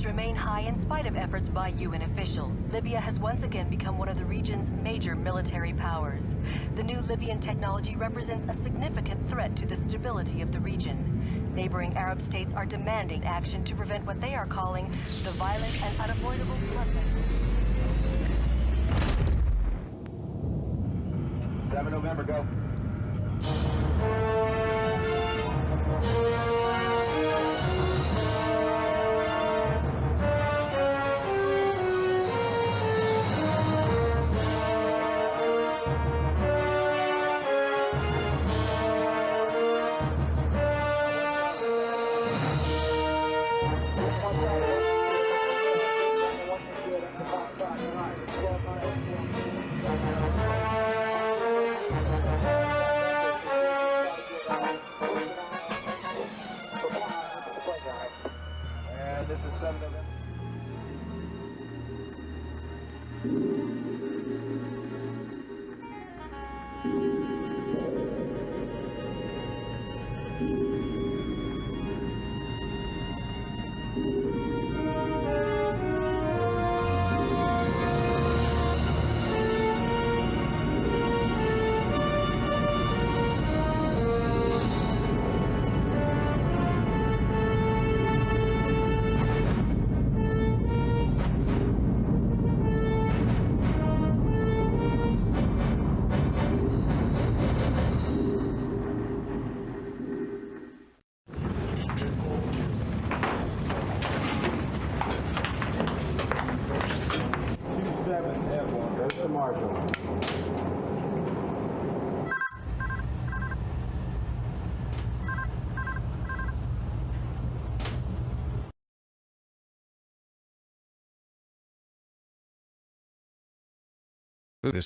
tensions remain high in spite of efforts by UN officials. Libya has once again become one of the region's major military powers. The new Libyan technology represents a significant threat to the stability of the region. Neighboring Arab states are demanding action to prevent what they are calling the violent and unavoidable bloodbath. 7 November, go. This is 7 November.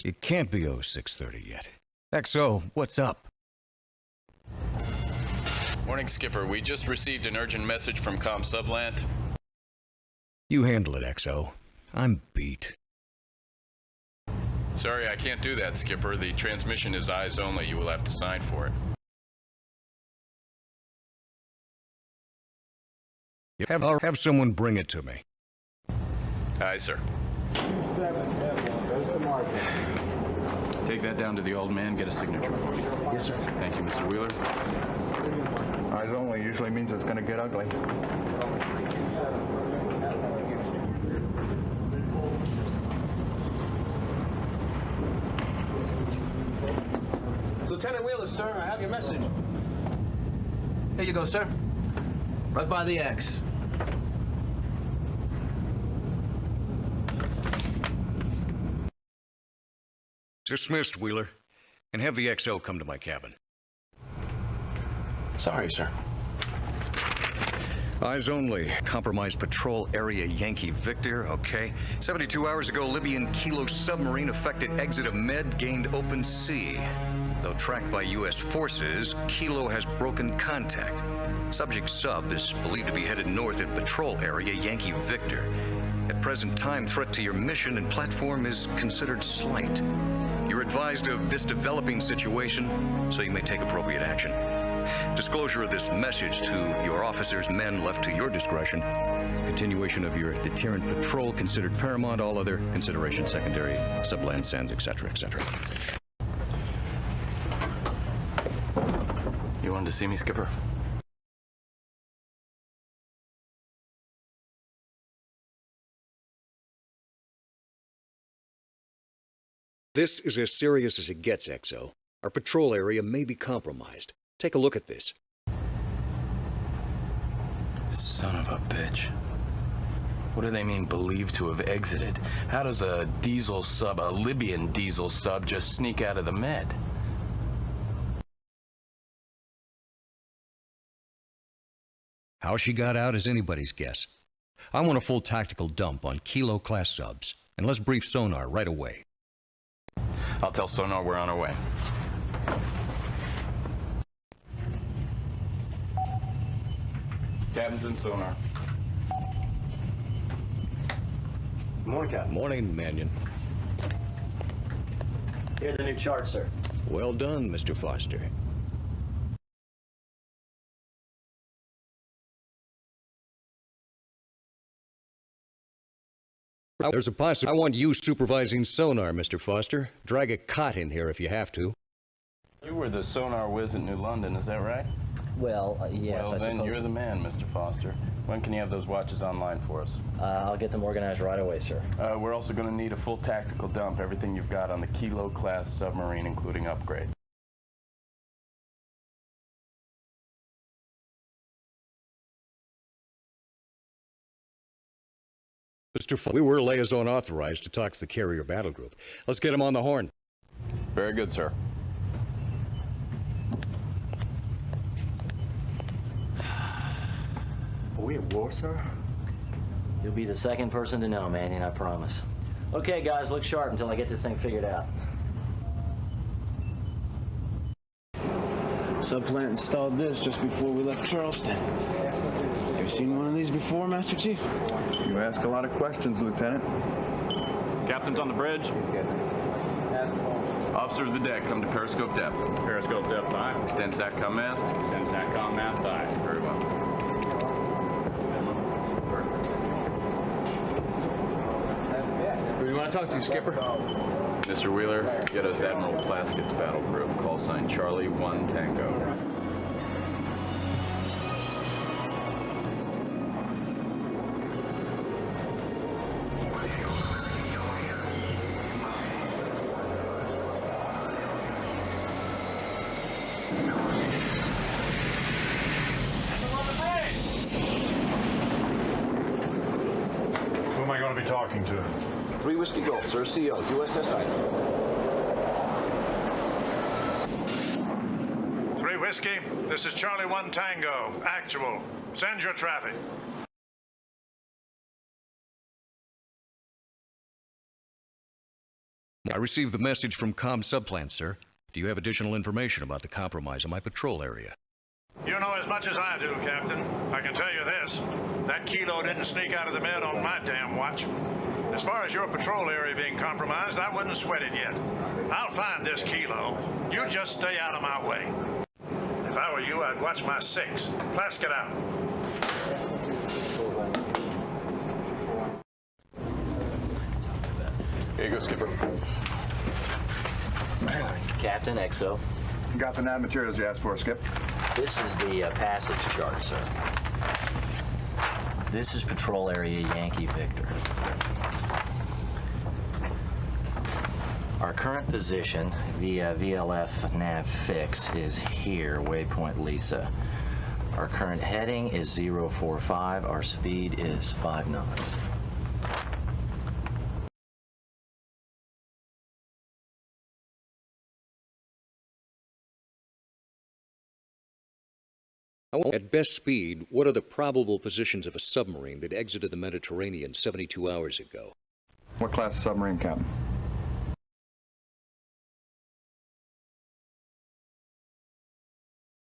It can't be 0630 yet. XO, what's up? Morning, Skipper. We just received an urgent message from Com Subland. You handle it, XO. I'm beat. Sorry, I can't do that, Skipper. The transmission is eyes only. You will have to sign for it. Have someone bring it to me. Aye, sir. 7F1, goes to margin. Take that down to the old man. Get a signature for me. Yes, sir. Thank you, Mr. Wheeler. Eyes only usually means it's going to get ugly. Lieutenant Wheeler, sir, I have your message. Here you go, sir. Right by the X. Dismissed, Wheeler. And have the XO come to my cabin. Sorry, sir. Eyes only. Compromised patrol area Yankee Victor, okay. 72 hours ago, Libyan Kilo submarine affected exit of Med, gained open sea. Though tracked by U.S. forces, Kilo has broken contact. Subject sub is believed to be headed north in patrol area Yankee Victor. At present time, threat to your mission and platform is considered slight. You're advised of this developing situation, so you may take appropriate action. Disclosure of this message to your officers, men left to your discretion. Continuation of your deterrent patrol considered paramount, all other considerations secondary, subland sands, etc., etc. You wanted to see me, Skipper? This is as serious as it gets, XO. Our patrol area may be compromised. Take a look at this. Son of a bitch. What do they mean, believed to have exited? How does a diesel sub, a Libyan diesel sub, just sneak out of the Med? How she got out is anybody's guess. I want a full tactical dump on Kilo-class subs, and let's brief sonar right away. I'll tell Sonar we're on our way. Captain's in Sonar. Morning, Captain. Morning, Mannion. Here's the new chart, sir. Well done, Mr. Foster. There's a possibility. I want you supervising sonar, Mr. Foster. Drag a cot in here if you have to. You were the sonar whiz at New London, is that right? Well, yes, Well, I then suppose. you're the man, Mr. Foster. When can you have those watches online for us? I'll get them organized right away, sir. We're also going to need a full tactical dump, everything you've got on the Kilo-class submarine, including upgrades. Mr. We were liaison authorized to talk to the carrier battle group. Let's get him on the horn. Very good, sir. Are we at war, sir? You'll be the second person to know, Mannion, I promise. Okay, guys, look sharp until I get this thing figured out. Subplant installed this just before we left Charleston. Ever seen one of these before, Master Chief? You ask a lot of questions, Lieutenant. Captain's on the bridge. Officer of the deck, come to periscope depth. Periscope depth, aye. Extend SATCOM mast. Extend SATCOM mast, aye. Very well. Who do you want to talk to, Skipper? Mr. Wheeler, get us Admiral Plaskett's battle group. Call sign Charlie 1 Tango. Who am I going to be talking to? 3 Whiskey Golf, sir. CO, USS Idaho. 3 Whiskey, this is Charlie 1 Tango. Actual. Send your traffic. I received the message from comm subplant, sir. Do you have additional information about the compromise in my patrol area? You know as much as I do, Captain. I can tell you this. That Kilo didn't sneak out of the med on my damn watch. As far as your patrol area being compromised, I wouldn't sweat it yet. I'll find this Kilo. You just stay out of my way. If I were you, I'd watch my 6. Plaskett out. Here you go, Skipper. Captain, XO. Got the nav materials you asked for, Skip? This is the passage chart, sir. This is Patrol Area Yankee Victor. Our current position via VLF nav fix is here, waypoint Lisa. Our current heading is 045. Our speed is 5 knots. At best speed, what are the probable positions of a submarine that exited the Mediterranean 72 hours ago? What class of submarine, Captain?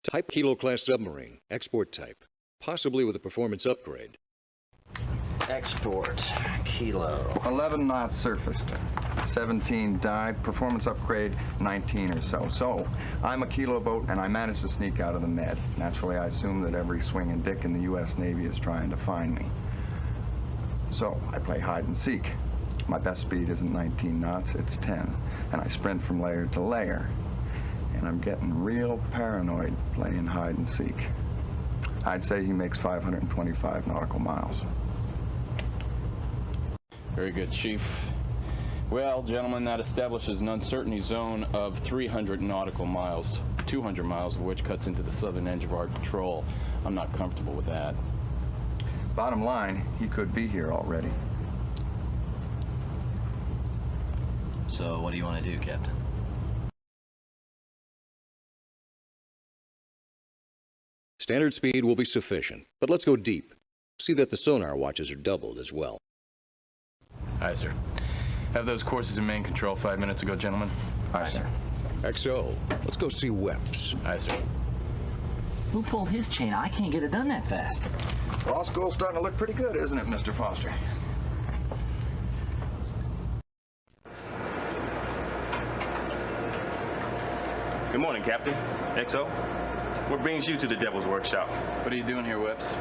Type Kilo-class submarine, export type, possibly with a performance upgrade. Export Kilo. 11 knots surfaced, 17 dive, performance upgrade 19 or so. So, I'm a Kilo boat and I managed to sneak out of the med. Naturally, I assume that every swinging dick in the U.S. Navy is trying to find me. So, I play hide and seek. My best speed isn't 19 knots, it's 10. And I sprint from layer to layer. And I'm getting real paranoid playing hide and seek. I'd say he makes 525 nautical miles. Very good, Chief. Well, gentlemen, that establishes an uncertainty zone of 300 nautical miles, 200 miles of which cuts into the southern edge of our patrol. I'm not comfortable with that. Bottom line, he could be here already. So what do you want to do, Captain? Standard speed will be sufficient, but let's go deep. See that the sonar watches are doubled as well. Aye, sir. Have those courses in main control 5 minutes ago, gentlemen? Aye, sir. XO, let's go see Weps. Aye, sir. Who pulled his chain? I can't get it done that fast. Law school's starting to look pretty good, isn't it, Mr. Foster? Good morning, Captain. XO. What brings you to the Devil's Workshop? What are you doing here, Weps?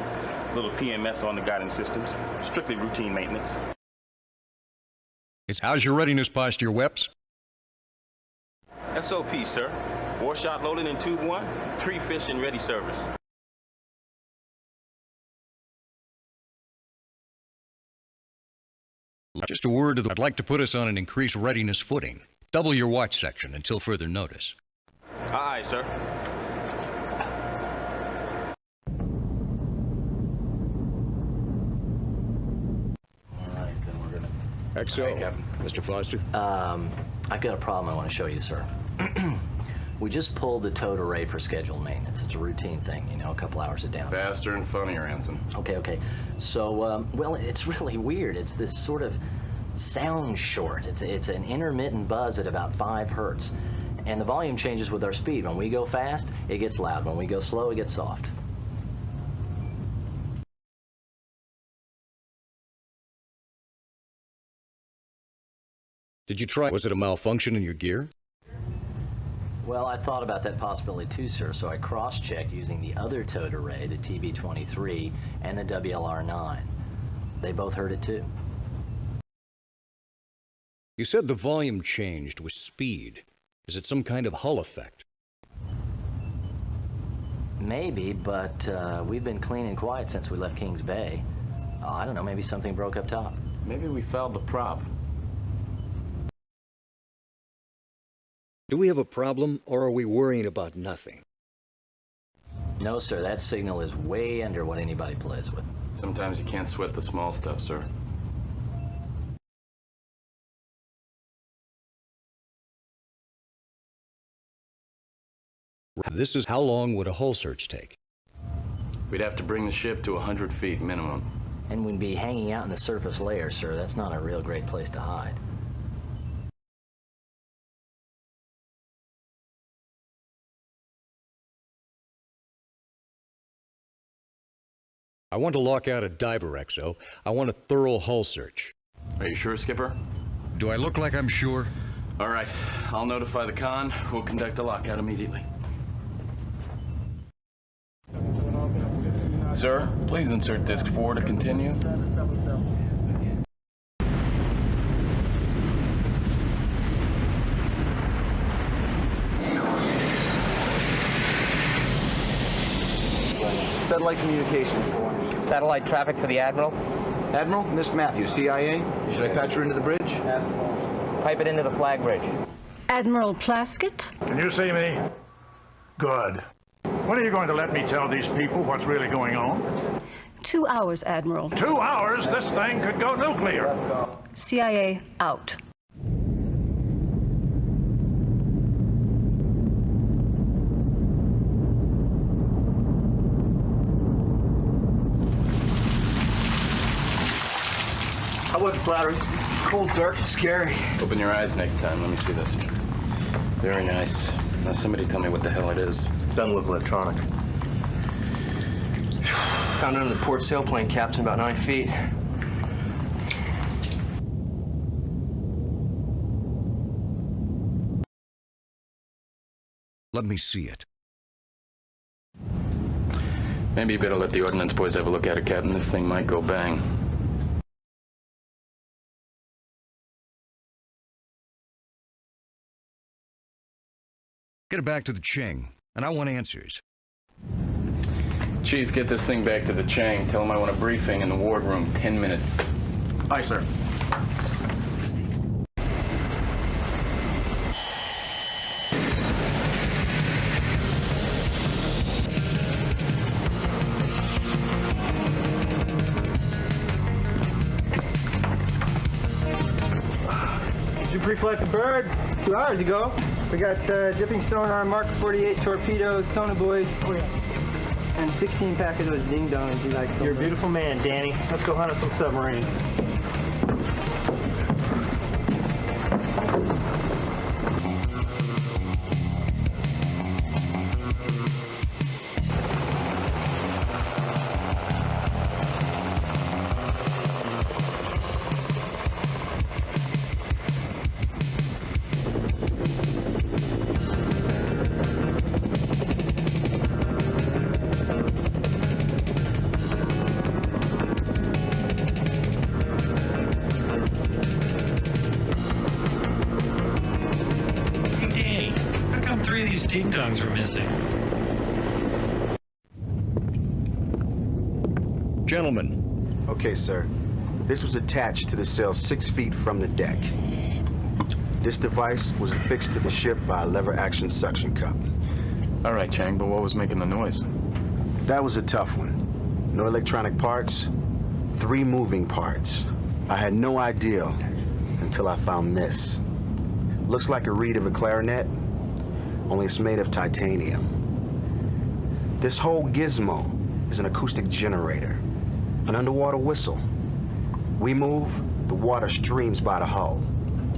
Little PMS on the guidance systems. Strictly routine maintenance. How's your readiness posture, Weps? SOP, sir. 4 shot loaded in tube 1, 3 fish in ready service. Just a word I'd like to put us on an increased readiness footing. Double your watch section until further notice. Aye, sir. All right, then we're gonna... XO, Captain. Mr. Foster? I've got a problem I want to show you, sir. We just pulled the towed array for scheduled maintenance. It's a routine thing, you know, a couple hours of downtime. Faster and funnier, Anson. Okay. So, well, it's really weird. It's this sort of sound short. It's an intermittent buzz at about 5 hertz. And the volume changes with our speed. When we go fast, it gets loud. When we go slow, it gets soft. Did you try? Was it a malfunction in your gear? Well, I thought about that possibility too, sir, so I cross-checked using the other towed array, the TB-23, and the WLR-9. They both heard it too. You said the volume changed with speed. Is it some kind of Hull effect? Maybe, but we've been clean and quiet since we left Kings Bay. I don't know, maybe something broke up top. Maybe we fouled the prop. Do we have a problem, or are we worrying about nothing? No, sir, that signal is way under what anybody plays with. Sometimes you can't sweat the small stuff, sir. This is how long would a hull search take? We'd have to bring the ship to 100 feet minimum. And we'd be hanging out in the surface layer, sir. That's not a real great place to hide. I want to lock out a diver, XO. I want a thorough hull search. Are you sure, Skipper? Do I look like I'm sure? All right, I'll notify the con. We'll conduct a lockout immediately. Sir, please insert disc 4 to continue. Satellite communications. Satellite traffic for the Admiral. Admiral, Miss Matthews, CIA. Should I patch her into the bridge? Pipe it into the flag bridge. Admiral Plaskett? Can you see me? Good. When are you going to let me tell these people what's really going on? 2 hours, Admiral. 2 hours? This thing could go nuclear. CIA out. I wasn't flattering. Cold, dark, scary. Open your eyes next time. Let me see this. Very nice. Now somebody tell me what the hell it is. Doesn't look electronic. Found it under the port sailplane, Captain, about 9 feet. Let me see it. Maybe you better let the ordnance boys have a look at it, Captain. This thing might go bang. Get it back to the Ching, and I want answers. Chief, get this thing back to the Chang. Tell him I want a briefing in the wardroom. 10 minutes. Aye, sir. You pre-flight the bird 2 hours ago. We got dipping sonar, Mark 48 torpedoes, sonobuoys, and 16 pack of those ding-dongs you like. You're a beautiful man, Danny. Let's go hunt us some submarines. ding-dongs were missing. Gentlemen. Okay, sir. This was attached to the sail 6 feet from the deck. This device was affixed to the ship by a lever-action suction cup. All right, Chang, but what was making the noise? That was a tough one. No electronic parts, 3 moving parts. I had no idea until I found this. Looks like a reed of a clarinet, only it's made of titanium. This whole gizmo is an acoustic generator, an underwater whistle. We move, the water streams by the hull,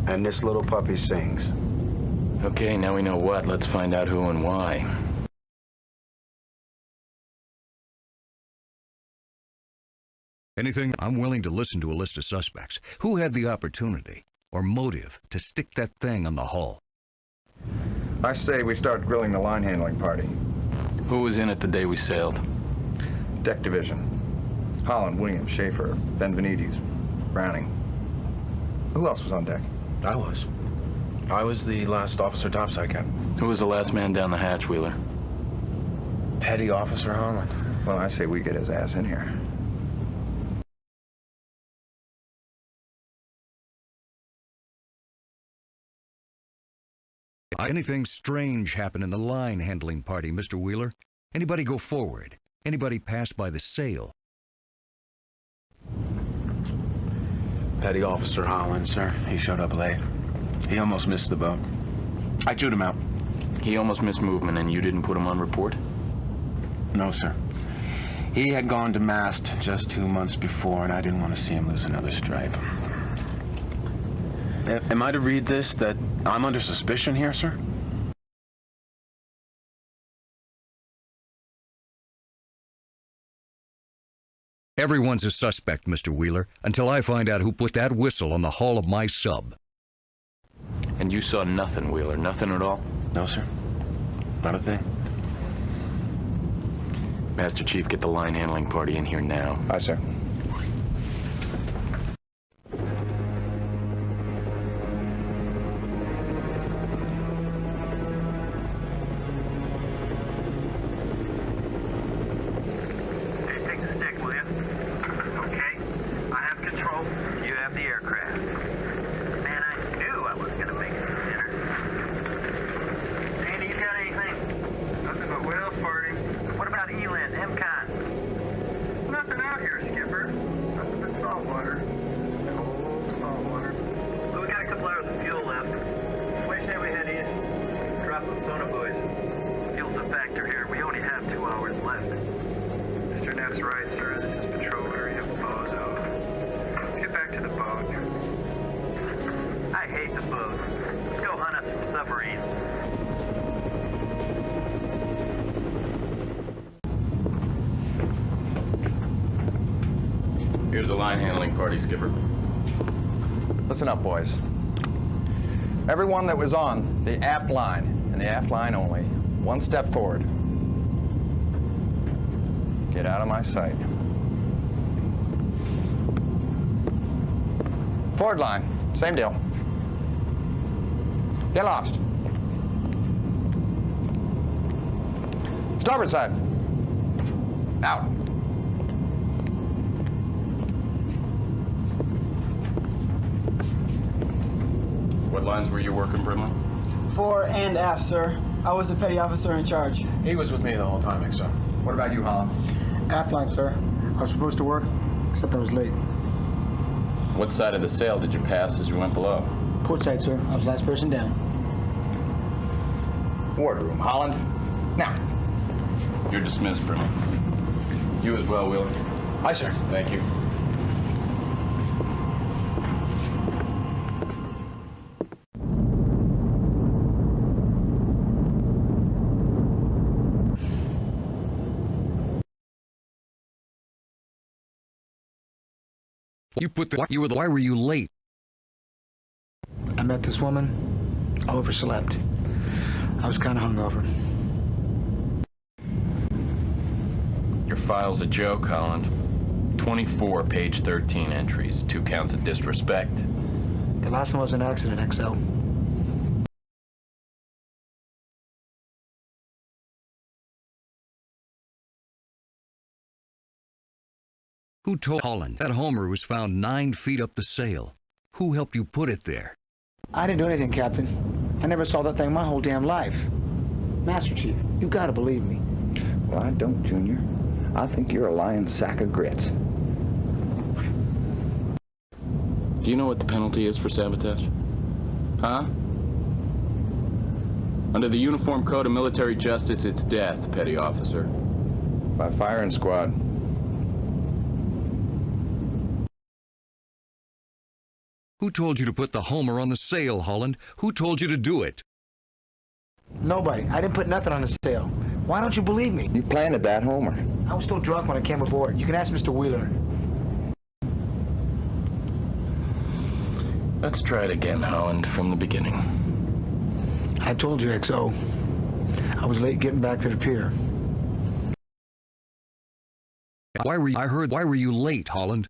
and this little puppy sings. Okay, now we know what. Let's find out who and why. Anything? I'm willing to listen to a list of suspects. Who had the opportunity or motive to stick that thing on the hull? I say we start grilling the line handling party. Who was in it the day we sailed? Deck division. Holland, Williams, Schaefer, Benvenides, Browning. Who else was on deck? I was. I was the last officer topside captain. Who was the last man down the hatch, Wheeler? Petty Officer Holland. Well, I say we get his ass in here. Anything strange happen in the line handling party, Mr. Wheeler? Anybody go forward? Anybody pass by the sail? Petty Officer Holland, sir. He showed up late. He almost missed the boat. I chewed him out. He almost missed movement and you didn't put him on report? No, sir. He had gone to mast just 2 months before, and I didn't want to see him lose another stripe. Am I to read this that I'm under suspicion here, sir? Everyone's a suspect, Mr. Wheeler, until I find out who put that whistle on the hull of my sub. And you saw nothing, Wheeler? Nothing at all? No, sir. Not a thing. Master Chief, get the line handling party in here now. Aye, sir. Take the stick, will you? Okay. I have control. You have the aircraft. Man, I knew I was going to make it to dinner. Andy, you got anything? Nothing but whales, party. What about Eland, MCON? Nothing out here, Skipper. Nothing but salt water. Cold salt water. But we got a couple hours of fuel left. Why say we head east? Drop some sonar buoys. Fuel's a factor here. We only have 2 hours left. Mr. Neff's right, sir. This is patrol area Bozo. Let's get back to the boat. I hate the boat. Let's go hunt us some submarines. Here's the line handling party, Skipper. Listen up, boys. Everyone that was on the aft line, and the aft line only, 1 step forward. Get out of my sight. Forward line, same deal. Get lost. Starboard side. Out. What lines were you working, Brimley? Fore and aft, sir. I was the petty officer in charge. He was with me the whole time, XO. What about you, Holland? Aft line, sir. I was supposed to work, except I was late. What side of the sail did you pass as you went below? Port side, sir. I was the last person down. Wardroom, Holland. Now. You're dismissed, Brimley. You as well, Wheeler. Aye, sir. Thank you. Why were you late? I met this woman. I overslept. I was kind of hungover. Your file's a joke, Holland. 24 page 13 entries, 2 counts of disrespect. The last one was an accident, XL. Who told Holland that Homer was found 9 feet up the sail? Who helped you put it there? I didn't do anything, Captain. I never saw that thing my whole damn life. Master Chief, you gotta believe me. Well, I don't, Junior. I think you're a lying sack of grits. Do you know what the penalty is for sabotage? Huh? Under the Uniform Code of Military Justice, it's death, petty officer. By firing squad. Who told you to put the Homer on the sail, Holland? Who told you to do it? Nobody. I didn't put nothing on the sail. Why don't you believe me? You planted that Homer. I was still drunk when I came aboard. You can ask Mr. Wheeler. Let's try it again, Holland, from the beginning. I told you, XO. I was late getting back to the pier. Why were you late, Holland?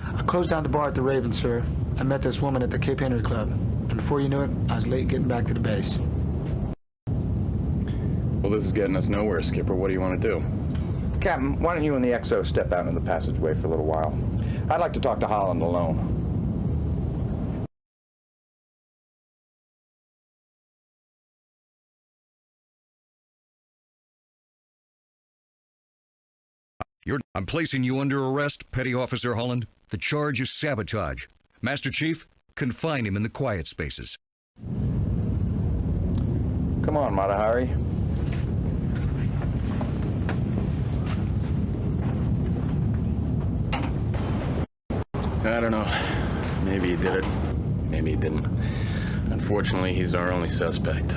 I closed down the bar at the Raven, sir. I met this woman at the Cape Henry Club. And before you knew it, I was late getting back to the base. Well, this is getting us nowhere, Skipper. What do you want to do? Captain, why don't you and the XO step out into the passageway for a little while? I'd like to talk to Holland alone. I'm placing you under arrest, Petty Officer Holland. The charge is sabotage. Master Chief, confine him in the quiet spaces. Come on, Mata Hari. I don't know. Maybe he did it. Maybe he didn't. Unfortunately, he's our only suspect.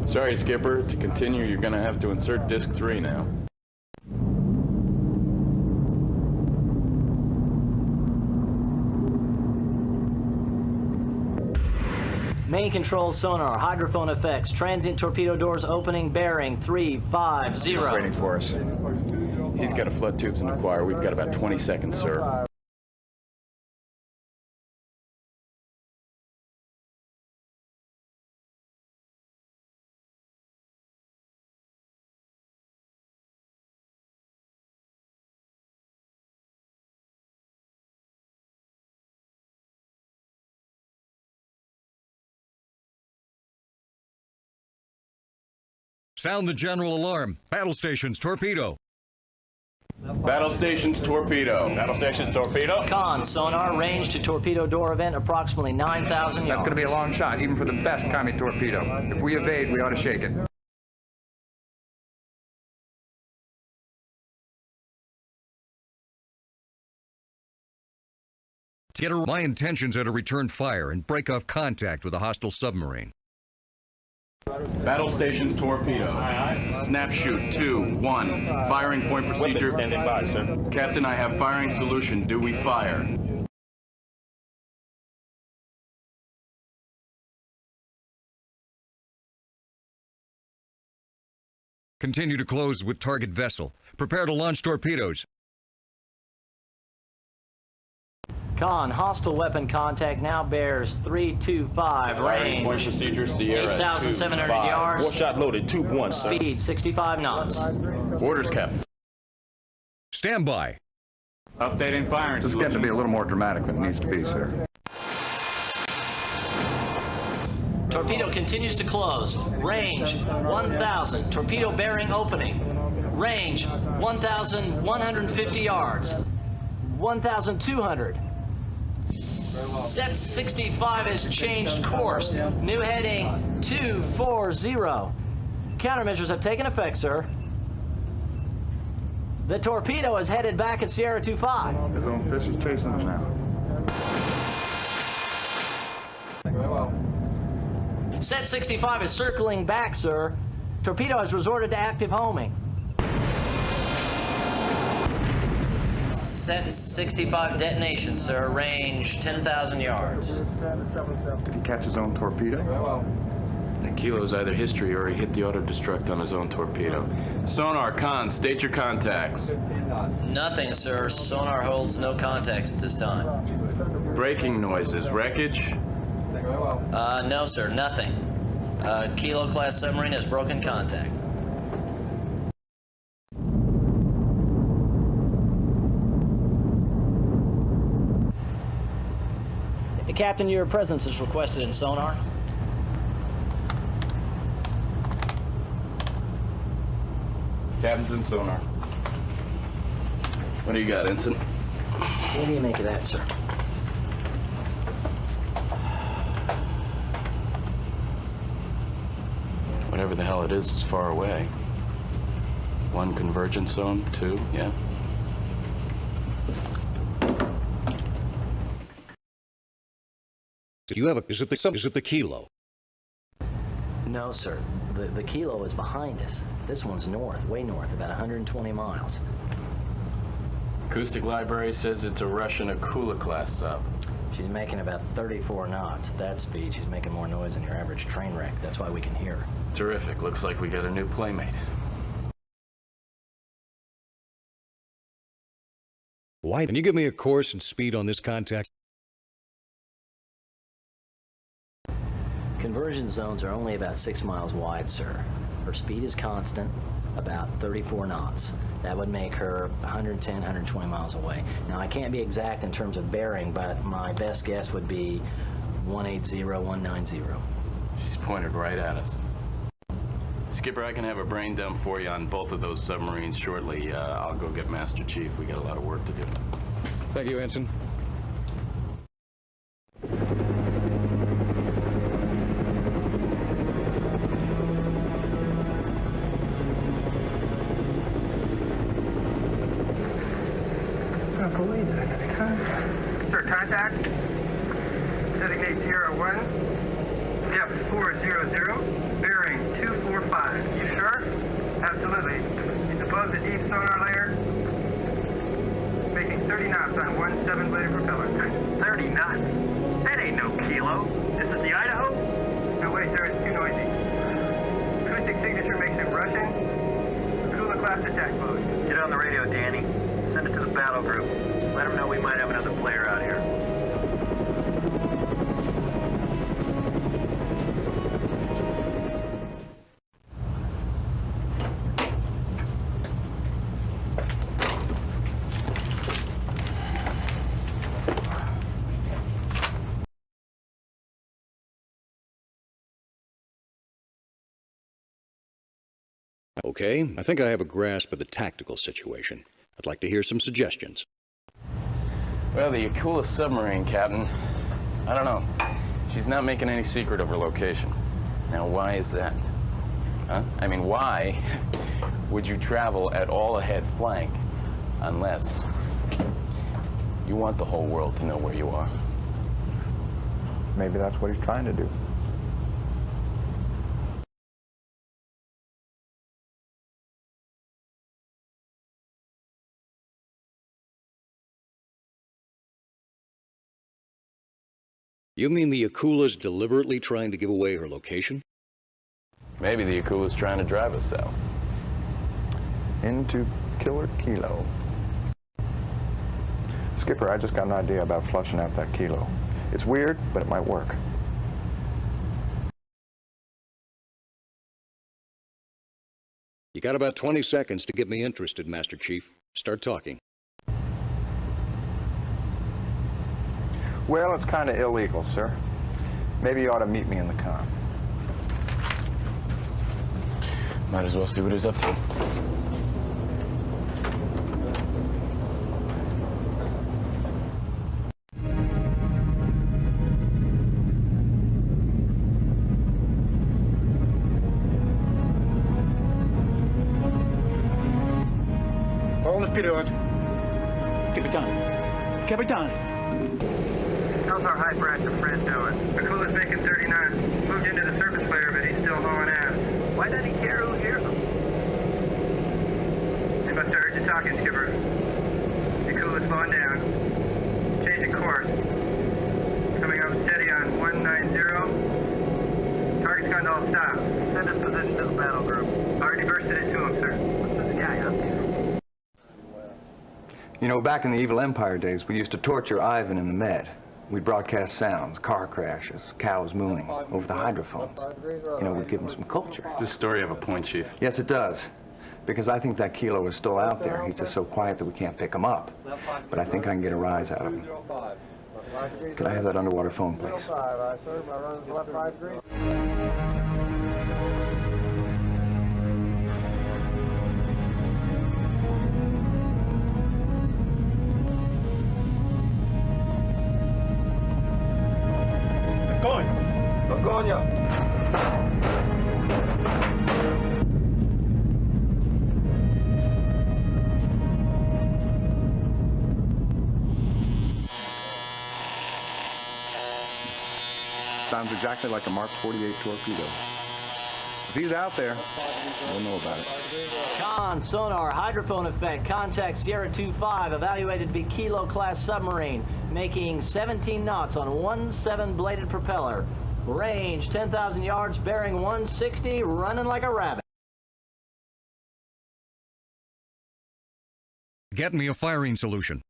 Sorry, Skipper. To continue, you're gonna have to insert disc 3 now. Main control sonar, hydrophone effects, transient torpedo doors opening, bearing 350. Waiting for us. He's got to flood tubes in the choir. We've got about 20 seconds, sir. Sound the general alarm. Battle stations, torpedo. Battle stations, torpedo. Battle stations, torpedo. Con, sonar, range to torpedo door event approximately 9,000 yards. That's going to be a long shot, even for the best Kami torpedo. If we evade, we ought to shake it. My intentions are to return fire and break off contact with a hostile submarine. Battle stations, torpedo. Snap shoot, 2, 1. Firing point procedure. Standing by, sir. Captain, I have firing solution. Do we fire? Continue to close with target vessel. Prepare to launch torpedoes. Con, hostile weapon contact now bears 325, Firing point range procedure, Sierra 8,700 2-5. yards. 4 shot loaded, tube 1, sir. Speed 65 knots. Orders, Captain. Stand by. Updating firing. This is getting to be a little more dramatic than it needs to be, sir. Torpedo continues to close. Range 1,000. Torpedo bearing opening. Range 1,150 yards. 1,200. Set 65 has changed course. New heading 240. Countermeasures have taken effect, sir. The torpedo is headed back at Sierra 25. His own fish is chasing us now. Set 65 is circling back, sir. Torpedo has resorted to active homing. Set 65 detonation, sir. Range 10,000 yards. Did he catch his own torpedo? Kilo's either history or he hit the auto-destruct on his own torpedo. Sonar, con, state your contacts. Nothing, sir. Sonar holds no contacts at this time. Braking noises, wreckage? No, sir, nothing. Kilo-class submarine has broken contact. Captain, your presence is requested in sonar. Captain's in sonar. What do you got, Ensign? What do you make of that, sir? Whatever the hell it is far away. 1 convergence zone, 2, yeah. You have a, is it the Kilo? No, sir. The Kilo is behind us. This one's north, way north, about 120 miles. Acoustic library says it's a Russian Akula class sub. She's making about 34 knots. At that speed, she's making more noise than your average train wreck. That's why we can hear her. Terrific. Looks like we got a new playmate. Why? Can you give me a course and speed on this contact? Conversion zones are only about 6 miles wide, sir. Her speed is constant, about 34 knots. That would make her 110, 120 miles away. Now, I can't be exact in terms of bearing, but my best guess would be 180, 190. She's pointed right at us. Skipper, I can have a brain dump for you on both of those submarines shortly. I'll go get Master Chief. We got a lot of work to do. Thank you, Ensign. Sir, contact. Designate Sierra 1. Depth 400. Bearing 245. You sure? Absolutely. He's above the deep sonar layer. Making 30 knots on 1 7-bladed propeller. 30 knots? That ain't no Kilo. This is the Idaho? No way, sir. It's too noisy. Acoustic signature makes it Russian. Akula class attack mode. Get on the radio, Danny. Send it to the battle group. Let them know we might have another player out here. Okay, I think I have a grasp of the tactical situation. I'd like to hear some suggestions. Well, the Akula submarine, Captain, I don't know. She's not making any secret of her location. Now, why is that? Huh? I mean, why would you travel at all ahead flank unless you want the whole world to know where you are? Maybe that's what he's trying to do. You mean the Akula's deliberately trying to give away her location? Maybe the Akula's trying to drive us south. Into Killer Kilo. Skipper, I just got an idea about flushing out that Kilo. It's weird, but it might work. You got about 20 seconds to get me interested, Master Chief. Start talking. Well, it's kind of illegal, sir. Maybe you ought to meet me in the con. Might as well see what he's up to. Hold the period. Capitan. Capitan. How's our high pressure friend doing? Akula's making 30 knots. Moved into the surface layer, but he's still hauling ass. Why doesn't he care who hears him? They must have heard you talking, Skipper. Akula's slowing down. Changing course. Coming up steady on 190. Target's got Command, all staff. Send this position to the battle group. Already bursted it to him, sir. What's this guy up to? You know, back in the Evil Empire days, we used to torture Ivan in the Med. We'd broadcast sounds, car crashes, cows mooing, over the hydrophones. You know, we'd give him some culture. Does this story have a point, Chief? Yes, it does. Because I think that Kilo is still out there. He's just so quiet that we can't pick him up. But I think I can get a rise out of him. Could I have that underwater phone, please? Going. Begonia. Sounds exactly like a Mark 48 torpedo. If he's out there, we'll know about it. Con, sonar, hydrophone effect, contact Sierra 25, evaluated to be Kilo-class submarine, making 17 knots on 1-7-bladed propeller. Range 10,000 yards, bearing 160, running like a rabbit. Get me a firing solution.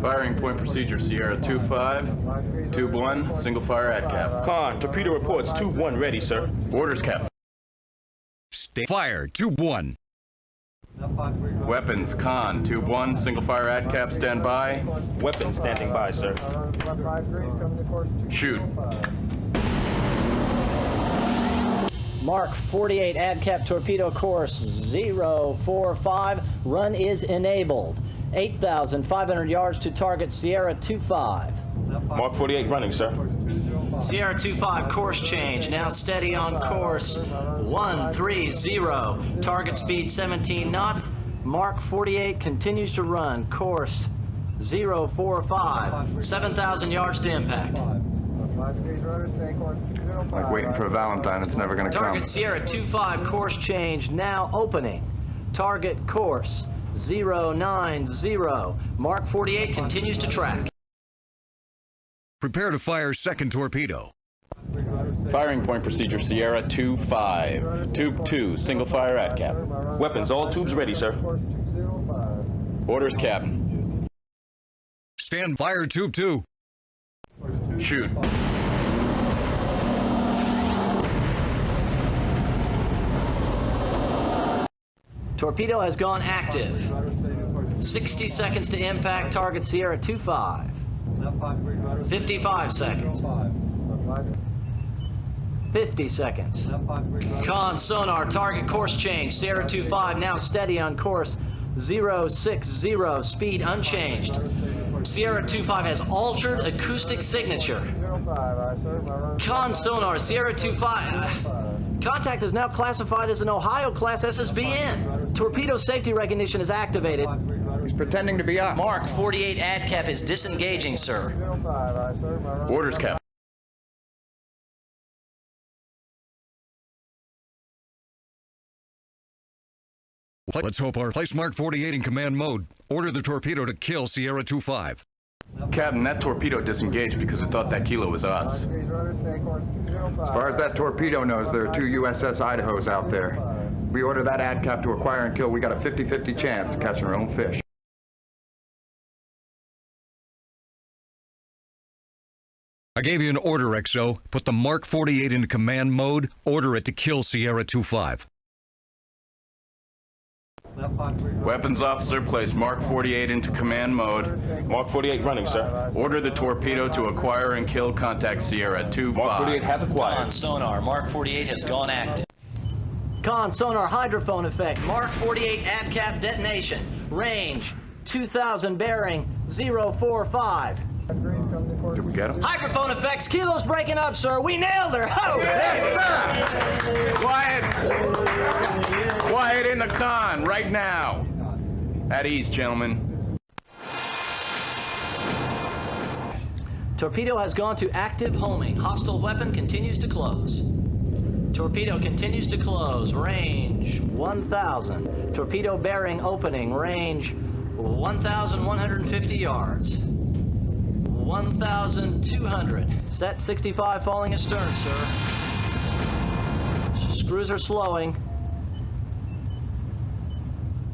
Firing point procedure, Sierra 2-5, Tube 1, single fire ad cap. Con, torpedo reports, Tube 1 ready, sir. Orders, Captain. Stay fire, Tube 1. Weapons, Con, Tube 1, single fire ad cap, stand by. Weapons standing by, sir. Shoot. Mark 48 ad cap torpedo course 045, run is enabled. 8,500 yards to target Sierra 25. Mark 48 running, sir. Sierra 25, course change, now steady on course 130. Target speed 17 knots. Mark 48 continues to run, course 045. 7,000 yards to impact. Like waiting for a Valentine that's never going to come. Target Sierra 25, course change, now opening. Target course 090. Mark 48 continues to track. Prepare to fire second torpedo. Firing point procedure, Sierra 2-5, Tube 2, single fire ad cap. Weapons, all tubes ready, sir. Orders, Captain. Stand fire, Tube 2. Shoot. Torpedo has gone active. 60 seconds to impact, target Sierra 25. 55 seconds. 50 seconds. Con, sonar, target course change. Sierra 25 now steady on course 060, speed unchanged. Sierra 25 has altered acoustic signature. Con, sonar, Sierra 25. Contact is now classified as an Ohio-class SSBN. Torpedo safety recognition is activated. He's pretending to be us. Mark 48 ad cap is disengaging, sir. Orders, Captain. Let's hope our place Mark 48 in command mode. Order the torpedo to kill Sierra 25. Captain, that torpedo disengaged because it thought that Kilo was us. As far as that torpedo knows, there are 2 USS Idahos out there. We order that ad cap to acquire and kill, we got a 50-50 chance of catching our own fish. I gave you an order, XO. Put the Mark 48 into command mode. Order it to kill Sierra 25. Weapons officer, place Mark 48 into command mode. Mark 48 running, sir. Order the torpedo to acquire and kill, contact Sierra 25. Mark 48 has acquired. Con, sonar, Mark 48 has gone active. Con, sonar, hydrophone effect, Mark 48 ad cap detonation. Range 2,000, bearing 045. Did we get him? Hydrophone effects, Kilo's breaking up, sir. We nailed her. Oh, Yes, sir! Quiet! Quiet in the con, right now. At ease, gentlemen. Torpedo has gone to active homing. Hostile weapon continues to close. Torpedo continues to close. Range 1,000. Torpedo bearing opening. Range 1,150 yards. 1,200. Set 65 falling astern, sir. screws are slowing.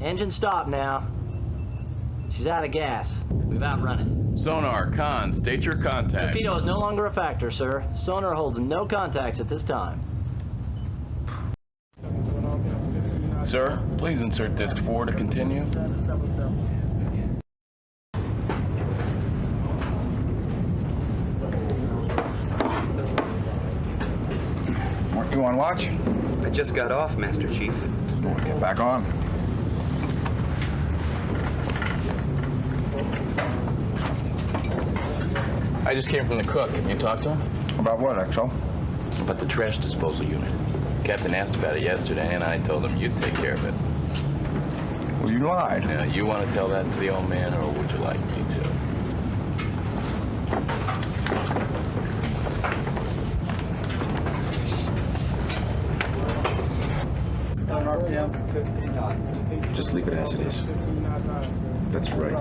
Engine stop now. She's out of gas. We've outrun it. Sonar, con, state your contact. Torpedo is no longer a factor, sir. Sonar holds no contacts at this time. Sir, please insert disc 4 to continue. Weren't you on watch? I just got off, Master Chief. Get back on. I just came from the cook. Can you talk to him? About what, XO? About the trash disposal unit. Captain asked about it yesterday, and I told him you'd take care of it. Well, you lied. Now, you want to tell that to the old man, or would you like me to? Just leave it as it is. That's right.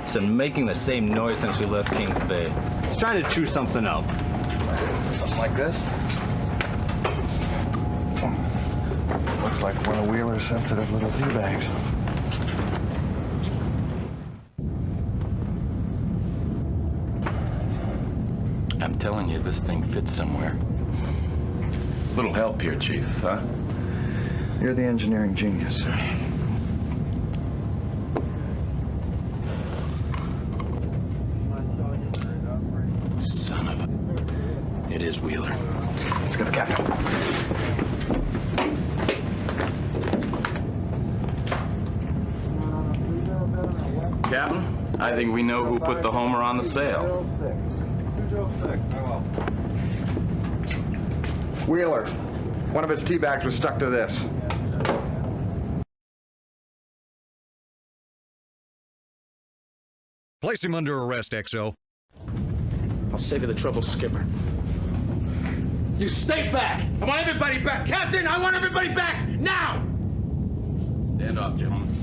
It's been making the same noise since we left Kings Bay. It's trying to chew something up. Something like this? Looks like one of Wheeler's sensitive little tea bags. I'm telling you, this thing fits somewhere. Little help here, Chief, huh? You're the engineering genius, sir. Son of a... It is Wheeler. Let's go to Captain. Captain, I think we know who put the Homer on the sail. Wheeler. One of his tea bags was stuck to this. Place him under arrest, XO. I'll save you the trouble, Skipper. You stay back! I want everybody back! Captain, I want everybody back! Now! Stand off, gentlemen.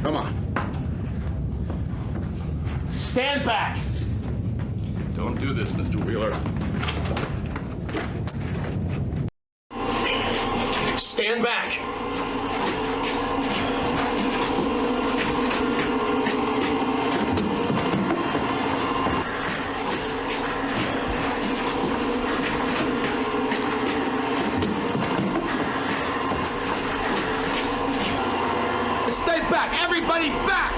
Come on. Stand back! Don't do this, Mr. Wheeler. Stand back! Stay back! Everybody back!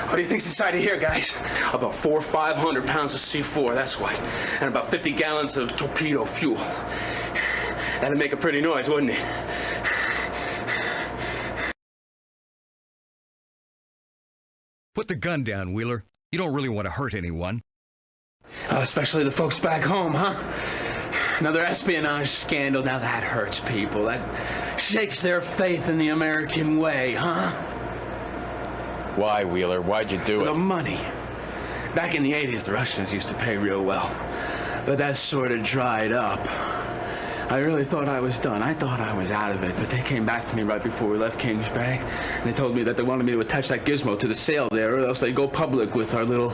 What do you think's inside of here, guys? About 400 or 500 pounds of C4, that's what. And about 50 gallons of torpedo fuel. That'd make a pretty noise, wouldn't it? Put the gun down, Wheeler. You don't really want to hurt anyone. Especially the folks back home, huh? Another espionage scandal. Now that hurts people. That shakes their faith in the American way, huh? Why, Wheeler? Why'd you do it? The money. Back in the 80s, the Russians used to pay real well. But that sort of dried up. I really thought I was done. I thought I was out of it. But they came back to me right before we left Kings Bay. And they told me that they wanted me to attach that gizmo to the sail there, or else they'd go public with our little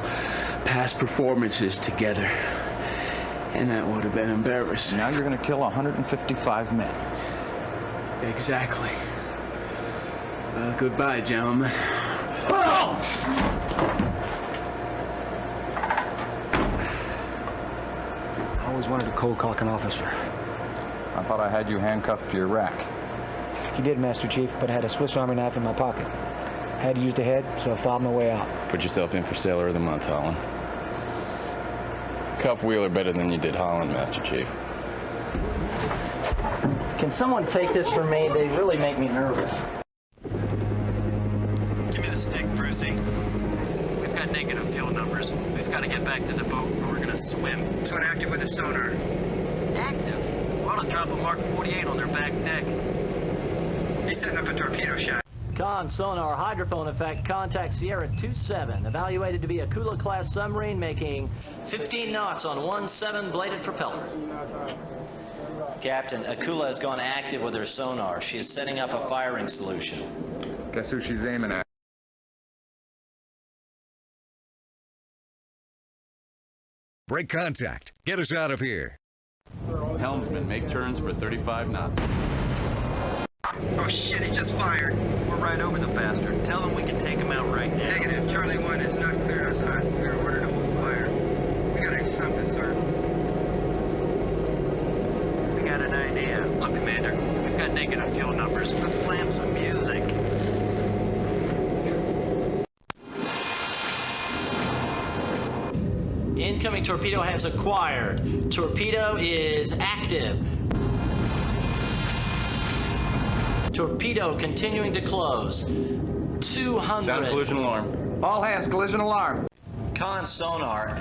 past performances together. And that would have been embarrassing. Now you're going to kill 155 men. Exactly. Goodbye, gentlemen. Oh! I always wanted to cold cock an officer. I thought I had you handcuffed to your rack. You did, Master Chief, but I had a Swiss Army knife in my pocket. I had to use the head, so I filed my way out. Put yourself in for Sailor of the Month, Holland. Cuff Wheeler better than you did Holland, Master Chief. Can someone take this from me? They really make me nervous. Give me the stick, Brucey. We've got negative fuel numbers. We've got to get back to the boat or we're going to swim. So active with the sonar. Active? We ought to drop a Mark 48 on their back deck. He's setting up a torpedo shot. Con, sonar, hydrophone effect, contact Sierra 27. Evaluated to be a Akula-class submarine making 15 knots on one 7-bladed propeller. Captain, Akula has gone active with her sonar. She is setting up a firing solution. Guess who she's aiming at? Break contact. Get us out of here. Helmsman, make turns for 35 knots. Oh shit, he just fired. We're right over the bastard. Tell him we can take him out right now. Negative. Charlie 1 is not clear us hot. We are ordered to hold fire. We gotta do something, sir. We got an idea. Look, Commander, we've got negative fuel numbers. Let's slam some music. Incoming torpedo has acquired. Torpedo is active. Torpedo continuing to close. 200. Sound collision alarm. All hands, collision alarm. Con sonar.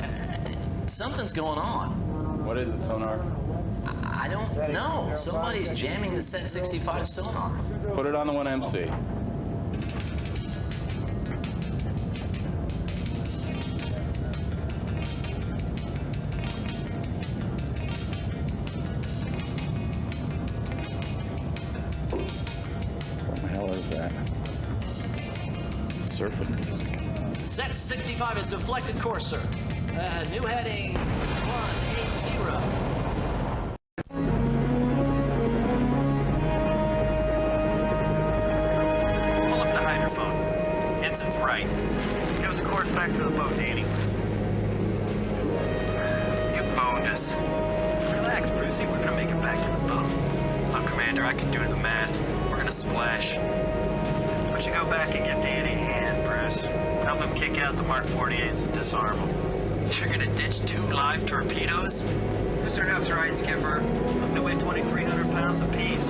Something's going on. What is it, sonar? I don't know. Somebody's jamming the Set 65 sonar. Put it on the 1MC. What the hell is that? Surfing music. Set 65 is deflected course, sir. New heading 180. Pull up the hydrophone. Ensign's right. Give us a course back to the boat, Danny. You boned us. Relax, Brucey. We're gonna make it back to the boat. Look, Commander, I can do the math. We're gonna splash. Why don't you go back and give Danny a hand, Bruce? Help him kick out the Mark 48s and disarm them. You're gonna ditch 2 live torpedoes? Mr. Duff's right, Skipper. They weigh 2,300 pounds apiece.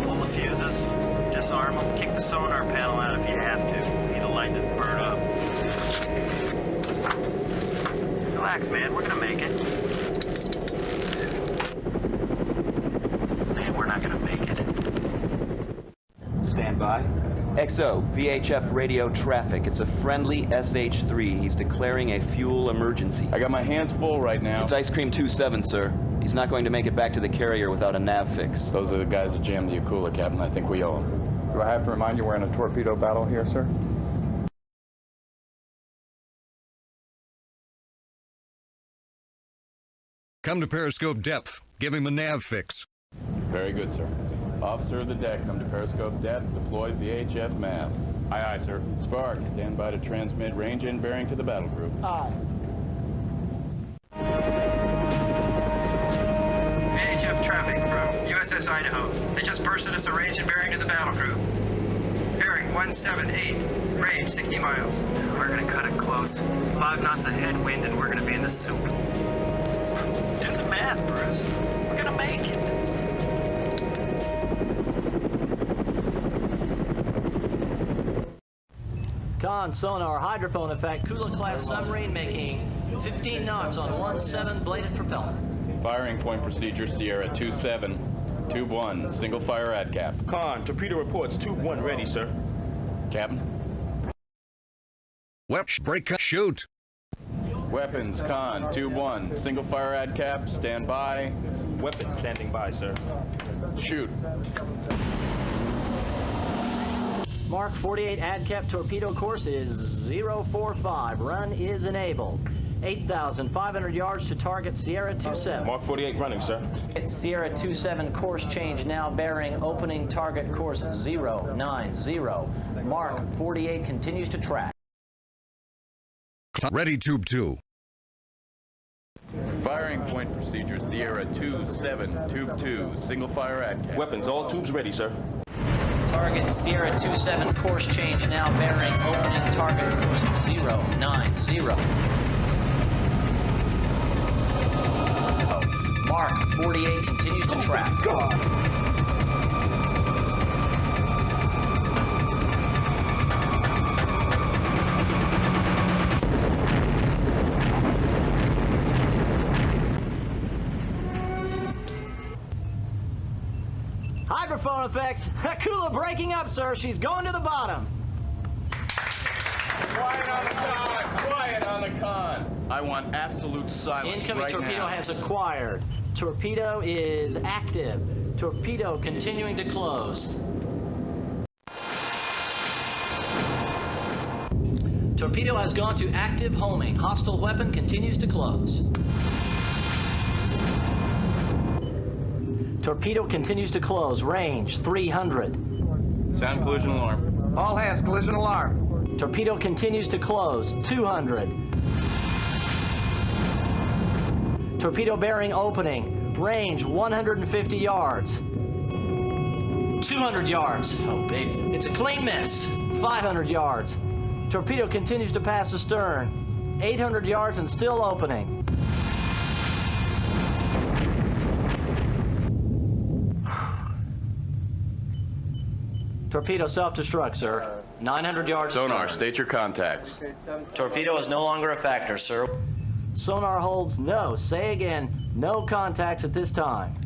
Pull the fuses, disarm them, kick the sonar panel out if you have to. Need to lighten this bird up. Relax, man. We're gonna make it. Man, we're not gonna make it. Stand by. XO, VHF radio traffic. It's a friendly SH-3. He's declaring a fuel emergency. I got my hands full right now. It's Ice Cream 27, sir. He's not going to make it back to the carrier without a nav fix. Those are the guys that jammed the Akula, Captain. I think we owe them. Do I have to remind you we're in a torpedo battle here, sir? Come to periscope depth. Give him a nav fix. Very good, sir. Officer of the deck, come to periscope depth. Deploy VHF mast. Aye, aye, sir. Sparks, stand by to transmit range and bearing to the battle group. Aye. VHF traffic from USS Idaho. They just bursted us a range and bearing to the battle group. Bearing 178. Range 60 miles. We're gonna cut it close. 5 knots of headwind and we're gonna be in the soup. Do the math, Bruce. We're gonna make it. Con sonar hydrophone effect. Akula class submarine making 15 knots on 17 bladed propeller. Firing point procedure, Sierra 27. Tube 1, single fire ad cap. Con, torpedo reports Tube 1 ready, sir. Captain. Break, shoot. Weapons, Con, Tube 1, single fire ad cap, stand by. Weapons standing by, sir. Shoot. Mark 48 ADCAP torpedo course is 045. Run is enabled. 8,500 yards to target Sierra 27. Mark 48 running, sir. Sierra 27 course change now bearing opening target course 090. Mark 48 continues to track. Ready, Tube 2. Firing point procedure, Sierra 27, Tube 2, single fire ad cap. Weapons, all tubes ready, sir. Target Sierra 27 course change now bearing opening target course 090. Mark 48 continues to track. Hydrophone effects. Akula breaking up, sir. She's going to the bottom. Quiet on the con! Quiet on the con! I want absolute silence Incoming right torpedo now. has acquired. Torpedo is active. Torpedo continuing to close. Torpedo has gone to active homing. Hostile weapon continues to close. Torpedo continues to close. Range 300. Sound collision alarm. All hands, collision alarm. Torpedo continues to close. 200. Torpedo bearing opening. Range 150 yards. 200 yards. Oh, baby. It's a clean miss. 500 yards. Torpedo continues to pass the stern. 800 yards and still opening. Torpedo self-destruct, sir. 900 yards. Sonar, stern. state your contacts. Torpedo is no longer a factor, sir. Sonar holds no. Say again, no contacts at this time.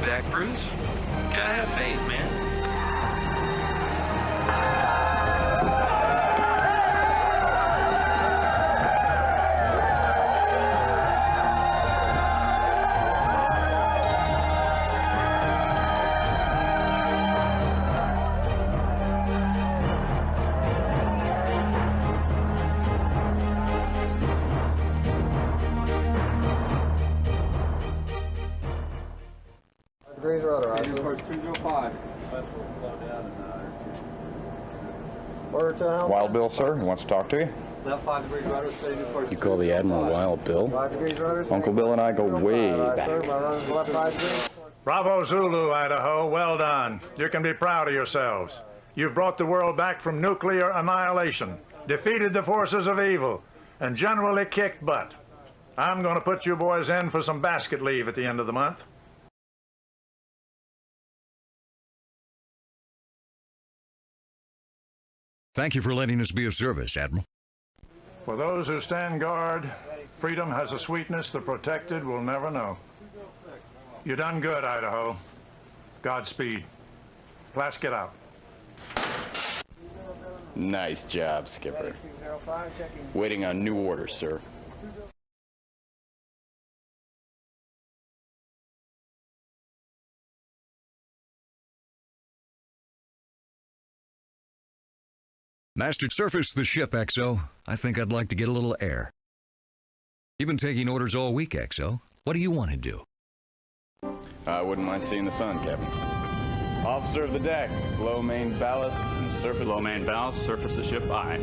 Back, Bruce. Gotta have faith, man. Degrees rudder, Roger. 205. That's what we'll slow down in Order to helm. Wild Bill, sir. He wants to talk to you. Left 5 degrees rudder, steady course. You call the Admiral Wild Bill? 5 degrees rudder. Uncle Bill and I go way back. Sir, my runner's left 5 degrees. Bravo Zulu, Idaho. Well done. You can be proud of yourselves. You've brought the world back from nuclear annihilation, defeated the forces of evil, and generally kicked butt. I'm going to put you boys in for some basket leave at the end of the month. Thank you for letting us be of service, Admiral. For those who stand guard, freedom has a sweetness the protected will never know. You done good, Idaho. Godspeed. Class, get out. Nice job, Skipper. Waiting on new orders, sir. Master, surface the ship, XO. I think I'd like to get a little air. You've been taking orders all week, XO. What do you want to do? I wouldn't mind seeing the sun, Captain. Officer of the deck, blow main ballast and surface... Low main ballast, surface the ship, aye.